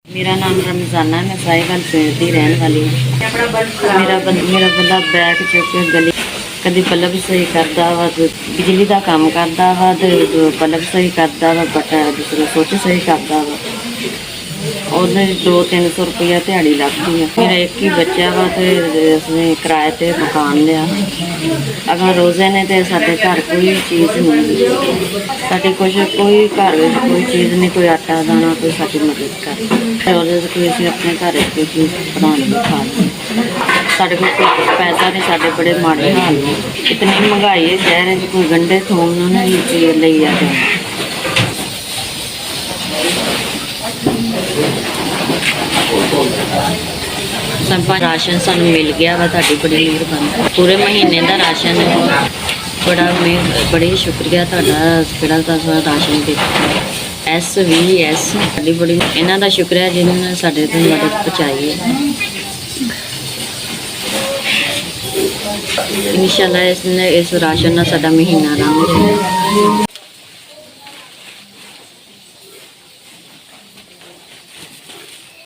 मेरा नाम रमजाना है। मैं साहिवाल पिंड की रहने वाली हूँ। मेरा बंदा बैग चुक के गली कभी बल्ब सही करता वा, बिजली का काम करता वा, बल्ब सही करता वा, बटा दूसरा सोच सही करता वा। ਉਹਦੇ 200-300 रुपया दिहाड़ी लगती है। मेरा एक ही बच्चा वा तो उसने किराए ते मकान लिया। अगर रोज़े ने तो साढ़े घर कोई चीज़ नहीं, साढ़े कुछ कोई घर में कोई चीज़ नहीं, कोई आटा दाना कोई साड़ी मदद कर रोज़े से कोई असं अपने घर कोई चीज़ बना के खा लें। साढ़े को पैसा नहीं, साढ़े बड़े माड़े हाल ने। इतनी महंगाई है शहर में, कोई गंढे थोम नहीं चीज़ ले आ जाए। राशन सानू मिल गया वा, तुहाडी बड़ी मेहरबानी। पूरे महीने का राशन बड़ी शुक्रिया तुहाडा, जेहड़ा तुहाडा राशन दिता। SVS साडी बड़ी इन्हां दा शुक्रिया जिन्होंने साडे तक मदद पहुँचाई है। इंशाअल्लाह इस राशन नाल साडा महीना लंघ जाए।